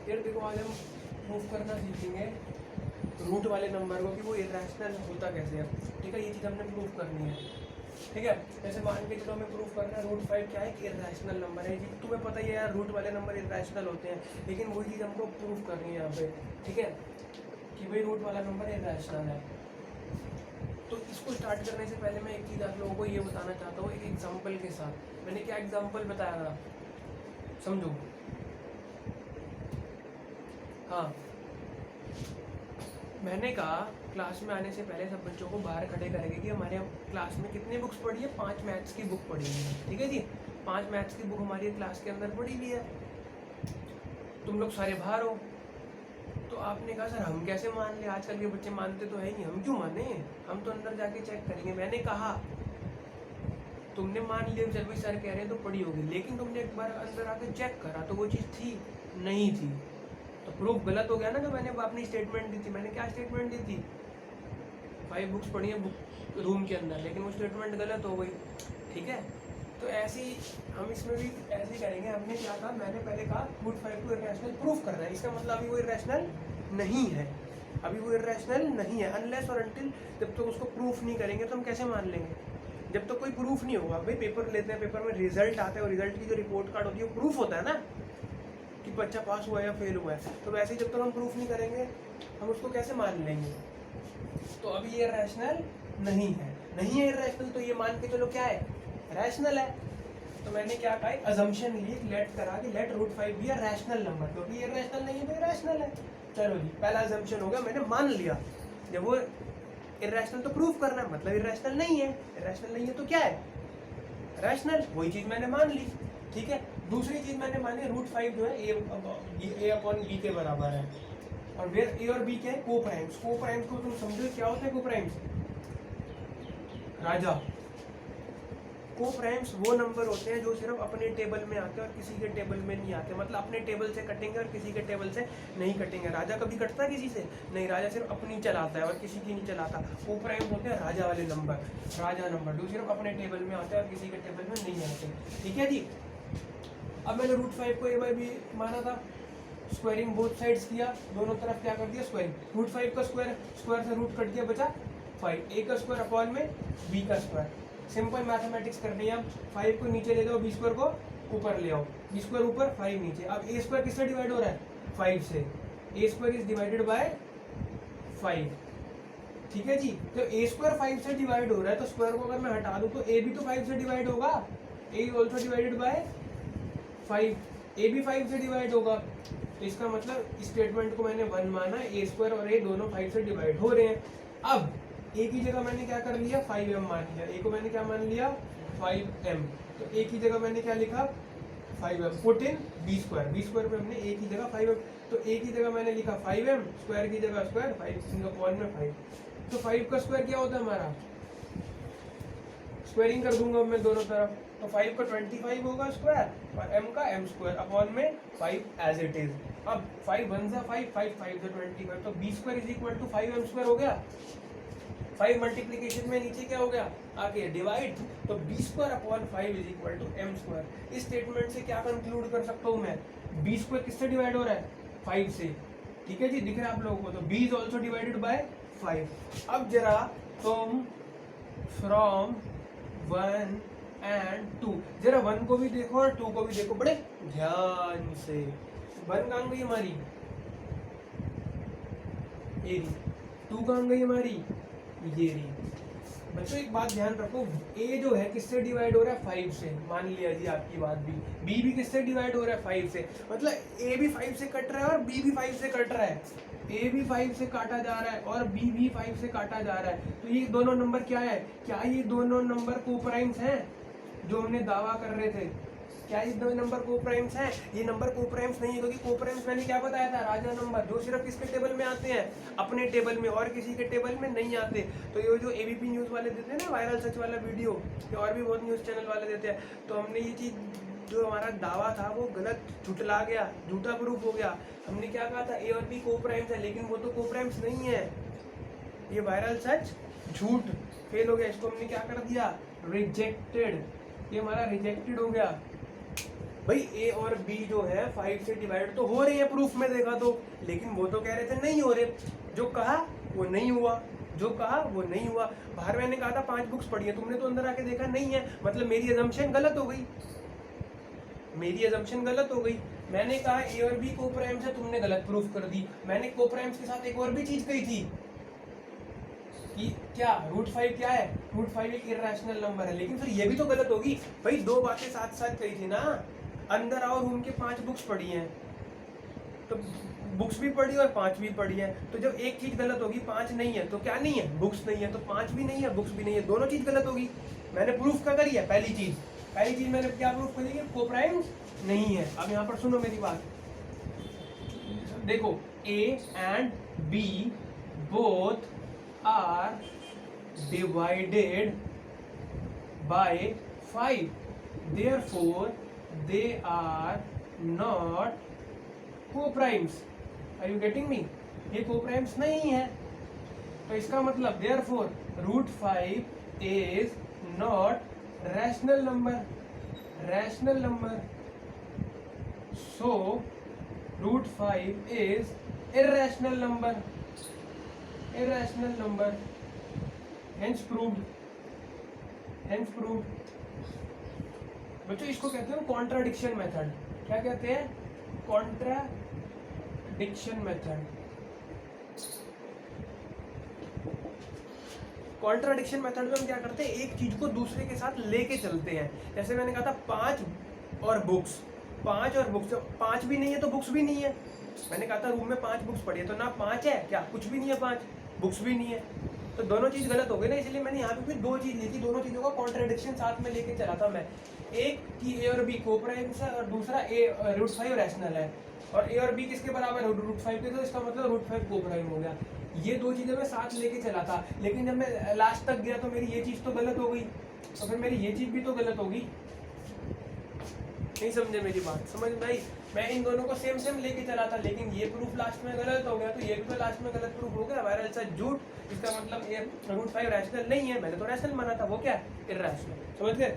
यार देखो आज हम प्रूफ करना सीखेंगे रूट वाले नंबर को कि वो इरेशनल होता कैसे है। ठीक है, ये चीज़ हमने प्रूफ करनी है। ठीक है, जैसे मान के चलो हमें प्रूफ करना है रूट 5 क्या है कि इरेशनल नंबर है। जी तुम्हें पता ही है यार रूट वाले नंबर इरेशनल होते हैं, लेकिन वही चीज़ हमको प्रूफ करनी है यहाँ पे। ठीक है, कि भाई रूट वाला नंबर इरेशनल है। तो इसको स्टार्ट करने से पहले मैं एक चीज़ आप लोगों को ये बताना चाहता हूँ एक एग्जाम्पल के साथ। मैंने क्या एग्जाम्पल बताया था, समझो। हाँ, मैंने कहा क्लास में आने से पहले सब बच्चों को बाहर खड़े करेंगे कि हमारे क्लास में कितनी बुक्स पढ़ी है, 5 मैथ्स की बुक पढ़ी है। ठीक है जी, 5 मैथ्स की बुक हमारी क्लास के अंदर पढ़ी हुई है। तुम लोग सारे बाहर हो। तो आपने कहा सर हम कैसे मान ले, आजकल के बच्चे मानते तो है नहीं, हम क्यों माने, हम तो अंदर जाके चेक करेंगे। मैंने कहा तुमने मान लिया चल भाई सर कह रहे हैं तो पढ़ी होगी, लेकिन तुमने एक बार अंदर आके चेक करा तो वो चीज़ थी नहीं थी, तो प्रूफ गलत हो गया ना। तो मैंने अपनी स्टेटमेंट दी थी, मैंने क्या स्टेटमेंट दी थी, 5 बुक्स पढ़ी है बुक रूम के अंदर, लेकिन वो स्टेटमेंट गलत हो गई। ठीक है, तो ऐसे ही हम इसमें भी ऐसे ही करेंगे। हमने क्या कहा, मैंने पहले कहा रूट 5 को इरेशनल प्रूफ करना है, इसका मतलब अभी वो इरेशनल नहीं है, अभी वो इरेशनल नहीं है। अनलेस और अनटिल जब तक उसको प्रूफ नहीं करेंगे तो हम कैसे मान लेंगे, जब तक कोई प्रूफ नहीं होगा। भाई पेपर लेते हैं, पेपर में रिजल्ट आता है और रिजल्ट की जो रिपोर्ट कार्ड होती है वो प्रूफ होता है ना कि बच्चा पास हुआ है या फेल हुआ है। तो वैसे ही जब तक हम प्रूफ नहीं करेंगे हम उसको कैसे मान लेंगे। तो अभी ये रैशनल नहीं है, नहीं है रैशनल, तो ये मान के चलो क्या है, रैशनल है। तो मैंने क्या कहा, अजम्पशन ली, लेट करा कि लेट रूट 5 भी है रैशनल नंबर, क्योंकि ये रैशनल नहीं है तो ये रैशनल है। चलो जी, पहला अजम्पशन हो गया, मैंने मान लिया। जब वो इरेशनल तो प्रूफ करना है, मतलब इरेशनल नहीं है, इरेशनल नहीं है तो क्या है, रैशनल, वही चीज मैंने मान ली। ठीक है, दूसरी चीज मैंने मानी रूट 5 जो है ए अपॉन बी के बराबर है, और वेयर ए और बी क्या है, को प्राइम्स। को प्राइम्स को तुम समझो क्या होता है, को प्राइम्स राजा। को प्राइम्स वो नंबर होते हैं जो सिर्फ अपने टेबल में आते हैं और किसी के टेबल में नहीं आते, मतलब अपने टेबल से कटेंगे और किसी के टेबल से नहीं कटेंगे। राजा कभी कटता है किसी से नहीं, राजा सिर्फ अपनी चलाता है और किसी की नहीं चलाता। को प्राइम्स होते हैं राजा वाले नंबर, राजा नंबर जो सिर्फ अपने टेबल में आते हैं और किसी के टेबल में नहीं आते। ठीक है जी, अब मैंने रूट 5 को ए बाई बी माना था, स्क्वायरिंग बोथ साइड्स किया, दोनों तरफ क्या कर दिया स्क्वायरिंग। रूट 5 का स्क्वायर, स्क्वायर से रूट कट दिया, बचा 5, ए का स्क्वायर अपॉन में बी का स्क्वायर। सिंपल मैथमेटिक्स करनी है। 5 को नीचे ले जाओ, बी स्क्वायर को ऊपर ले आओ, बी स्क्वायर ऊपर 5 नीचे। अब ए स्क्वायर किससे डिवाइड हो रहा है, 5 से। ए स्क्वायर इज डिवाइडेड बाय 5। ठीक है जी, तो ए स्क्वायर 5 से डिवाइड हो रहा है, तो स्क्वायर को अगर मैं हटा दूं तो ए भी तो 5 से डिवाइड होगा, ए इज ऑल्सो डिवाइडेड बाय 5, ए भी 5 से डिवाइड होगा। तो इसका मतलब स्टेटमेंट को मैंने 1 माना, ए स्क्वायर और ए दोनों 5 से डिवाइड हो रहे हैं। अब ए की जगह मैंने क्या कर लिया, 5m मान लिया। ए को मैंने क्या मान लिया, 5m। तो ए की जगह मैंने क्या लिखा, 5m। Put in B square, B square पे हमने ए की जगह 5m, तो ए की जगह मैंने लिखा 5m, स्क्वायर की जगह स्क्वायर, 5 अपॉन में 5। तो 5 का स्क्वायर क्या होता है हमारा, स्क्वायरिंग कर दूंगा मैं दोनों तरफ, तो 5 का 25 होगा स्क्वायर और m का m स्क्वायर अपॉन में 5 एज इट इज। अब 5 1 से 5, 5 5 से 25, तो B square is equal to 5m square हो गया। 5 मल्टीप्लीकेशन में नीचे क्या हो गया, आगे डिवाइड, तो B square upon 5 is equal to m square. इस स्टेटमेंट से क्या कंक्लूड कर सकता हूँ मैं, बी स्क्वायर किससे डिवाइड हो रहा है, 5 से। ठीक है जी, दिख रहा है आप लोगों को, तो b is also divided by 5। अब जरा तुम फ्रॉम 1 एंड 2, जरा 1 को भी देखो और 2 को भी देखो बड़े ध्यान से। 1 कहाँ गई हमारी, ये 2 कहाँ गई हमारी, ये रही। बच्चों एक बात ध्यान रखो, ए जो है किससे डिवाइड हो रहा है, 5 से। मान लिया जी आपकी बात भी, बी भी किससे डिवाइड हो रहा है, 5 से। मतलब ए भी 5 से कट रहा है और बी भी 5 से कट रहा है, ए भी 5 से काटा जा रहा है और बी भी 5 से काटा जा रहा है। तो ये दोनों नंबर क्या है, क्या ये दोनों नंबर को प्राइम्स हैं जो हमने दावा कर रहे थे, क्या ये दो नंबर को प्राइम्स हैं। ये नंबर को प्राइम्स नहीं है, क्योंकि को प्राइम्स मैंने क्या बताया था, राजा नंबर जो सिर्फ किसके टेबल में आते हैं, अपने टेबल में, और किसी के टेबल में नहीं आते। तो ये जो एबीपी न्यूज़ वाले देते हैं ना वायरल सच वाला वीडियो, ये और भी बहुत न्यूज़ चैनल वाले देते हैं, तो हमने ये चीज़ जो हमारा दावा था वो गलत झुटला गया, झूठा प्रूफ हो गया। हमने क्या कहा था, ए और बी को प्राइम्स है, लेकिन वो तो को प्राइम्स नहीं है, ये वायरल सच झूठ फेल हो गया। इसको हमने क्या कर दिया, रिजेक्टेड, ये हमारा रिजेक्टेड हो गया। भाई ए और बी जो है 5 से डिवाइड तो हो रहे हैं प्रूफ में देखा तो, लेकिन वो तो कह रहे थे नहीं हो रहे। जो कहा वो नहीं हुआ, जो कहा वो नहीं हुआ। बाहर मैंने कहा था 5 बुक्स पढ़ी है, तुमने तो अंदर आके देखा नहीं है, मतलब मेरी अजम्पशन गलत हो गई, मेरी अजम्पशन गलत हो गई। मैंने कहा ए और बी कोप्राइम्स है, तुमने गलत प्रूफ कर दी। मैंने कोप्राइम्स के साथ एक और भी चीज कही थी कि क्या √5 क्या है, √5 एक इर्रेशनल नंबर है, लेकिन फिर ये भी तो गलत होगी। भाई दो बातें साथ साथ कही थी ना, अंदर आओ रूम के 5 बुक्स पढ़ी हैं, तो बुक्स भी पढ़ी और 5 भी पढ़ी है, तो जब एक चीज गलत होगी 5 नहीं है तो क्या नहीं है, बुक्स नहीं है, तो 5 भी नहीं है बुक्स भी नहीं है, दोनों चीज गलत होगी। मैंने प्रूफ क्या करी है, पहली चीज मैंने क्या प्रूफ करी है, कोप्राइम्स नहीं है। अब यहाँ पर सुनो मेरी बात, देखो A and B both are divided by 5, therefore they are not coprimes. Are you getting me? ये कोप्राइम्स नहीं है, तो इसका मतलब therefore √5 is not rational number, so √5 is irrational number, hence proved। बच्चों इसको कहते हैं कॉन्ट्राडिक्शन मेथड। क्या कहते हैं? Contradiction method. कॉन्ट्राडिक्शन मेथड में हम क्या करते हैं, एक चीज को दूसरे के साथ लेके चलते हैं। जैसे मैंने कहा था 5 और बुक्स, 5 भी नहीं है तो बुक्स भी नहीं है। मैंने कहा था रूम में 5 बुक्स पढ़ी है, तो ना 5 है क्या, कुछ भी नहीं है, 5 बुक्स भी नहीं है, तो दोनों चीज गलत हो गई ना। इसलिए मैंने यहाँ पे फिर 2 चीज ली थी, दोनों चीजों का कॉन्ट्राडिक्शन साथ में लेके चला था मैं। एक कि ए और बी कोप्राइम्स है और दूसरा √5 रैशनल है, और ए और बी किसके बराबर है, √5 के, तो इसका मतलब √5 कोप्राइम हो गया। ये 2 चीजें मैं साथ लेके चला था, लेकिन जब मैं लास्ट तक गया तो मेरी ये चीज तो गलत हो गई, तो फिर मेरी ये चीज भी तो गलत होगी। नहीं समझे मेरी बात? समझ भाई, मैं इन दोनों को सेम लेके चला था, लेकिन ये प्रूफ लास्ट में गलत हो गया, तो ये भी तो लास्ट में गलत प्रूफ हो गया, वायरल सा झूठ। इसका मतलब ये √5 रैशनल नहीं है, मैंने तो रैशनल माना था, वो क्या है, इर्रेशनल। समझ गए?